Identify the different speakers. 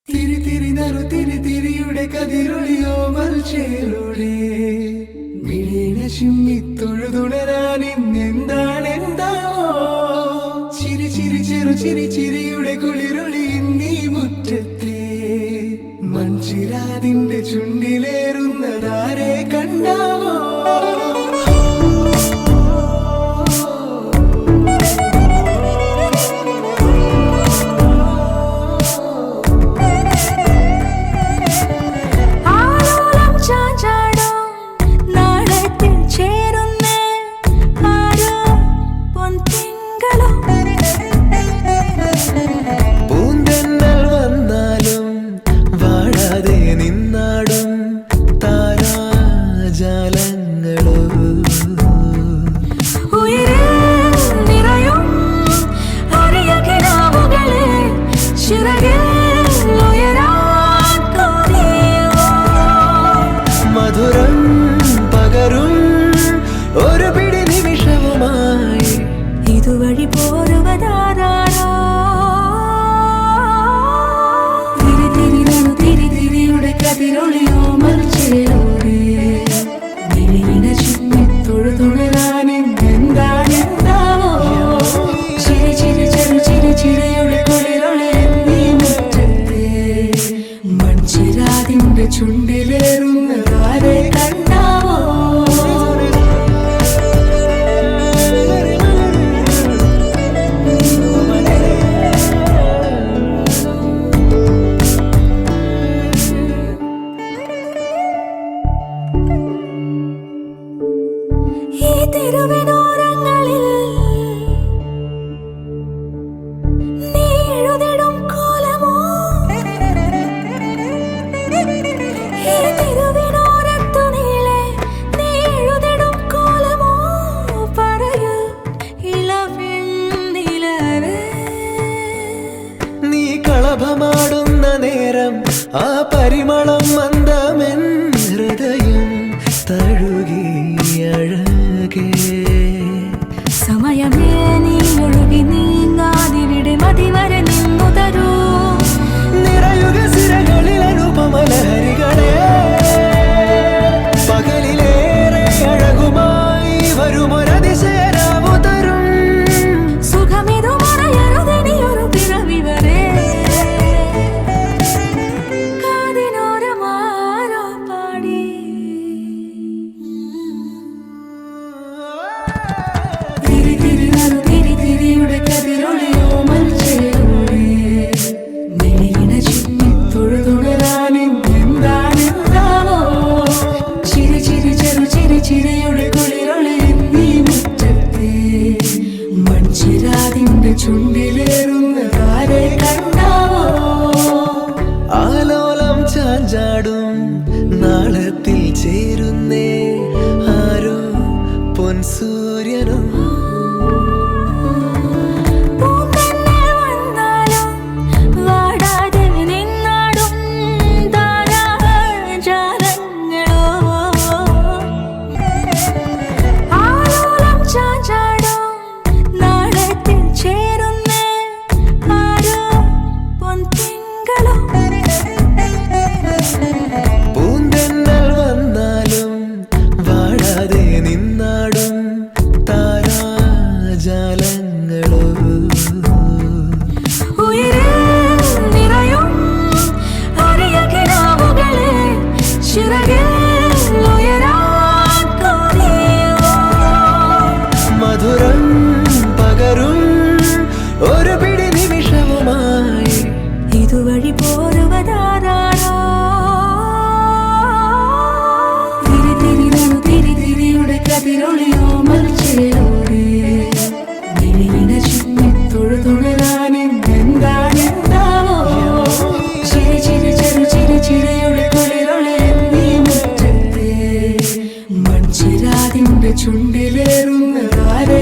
Speaker 1: തിരി തിരി നറു തിരി തിരിയുടെ കതിരൊളിയോ മൽച്ചേലൂടെ മിഴിന ചിമ്മി തൊഴുതുണരാൻ ഇന്നെന്താണെന്താവോ ചിരി ചിരി ചെറു ചിരി ചിരിയുടെ കുളിരൊളി നീ മുറ്റത്തെ മൺചിരാതിന്റെ ചുണ്ടിലേറുന്നതാരെ കണ്ടാവോ
Speaker 2: ഇതുവഴി പോരുവതാരാണോ തിരി തിരി നറു തിരി തിരിയുടെ കതിരൊളിയോ മൽച്ചേലൂടെ മിഴിന ചിമ്മി തൊഴുതുണരാൻ ഇന്നെന്താണെന്താവോ ചിരി ചിരി ചെറു ചിരി ചിരിയുടെ കുളിരൊളി നീ മുറ്റത്തെ മൺചിരാതിന്റെ ചുണ്ടിലേറുന്നതാരെ കണ്ടാവോ ഈ തെരുവിനോരങ്ങളിൽ നീ എഴുതിടും കോലമോ ഈ തെരുവിനോരത്തു നീളെ നീ എഴുതിടും കോലമോ പറയൂ ഇളവെണ്ണിലവേ
Speaker 1: നീ കളഭമാടുന്ന നേരം ആ പരിമളം മന്ദമെൻ ഹൃദയം തഴുകി
Speaker 2: സമയമേ നീ ഒഴുകി നീങ്ങാതിവിടെ മതിവരെ നിന്നു തരൂ
Speaker 1: നിറയുക സിരകളിൽ അനുപമലഹരികളെ പകലിലേറെ അഴകുമായി വരുമൊരതിശയരാവു തരും
Speaker 2: സുഖമിതു മറയരുതനിയൊരു പിറവി വരെ കാതിനോരമാരോ പാടി തിരി തിരി നറു തിരി തിരിയുടെ കതിരൊളിയോ മൽച്ചേലൂടെ മിഴിന ചിമ്മി തൊഴുതുണരാൻ ഇന്നെന്താണെന്താവോ ചിരി ചിരി ചെറു ചിരി ചിരിയുടെ കുളിരൊളി നീ മുറ്റത്തെ മൺചിരാതിന്റെ ചുണ്ടിലേറുന്നതാരെ കണ്ടാവോ
Speaker 1: ആലോലം ചാഞ്ചാടും നാളത്തിൽ ചേരുന്നേ ആരോ പൊൻസൂര്യനും മധുരം പകരും ഒരു പിടി നിമിഷവുമായി
Speaker 2: ഇതുവഴി പോരുവതാരാണോ തിരി തിരി നറു തിരി തിരിയുടെ കതിരൊളിയോ മൽച്ചേലൂടെ മിഴിന ചിമ്മി തൊഴുതുണരാൻ ഇന്നെന്താണെന്താവോ ചിരി ചിരി ചെറു ചിരി ചിരിയുടെ കുളിരൊളി നീ മുറ്റത്തെ മൺചിരാതിന്റെ ചുണ്ടിലേറുന്നതാരെ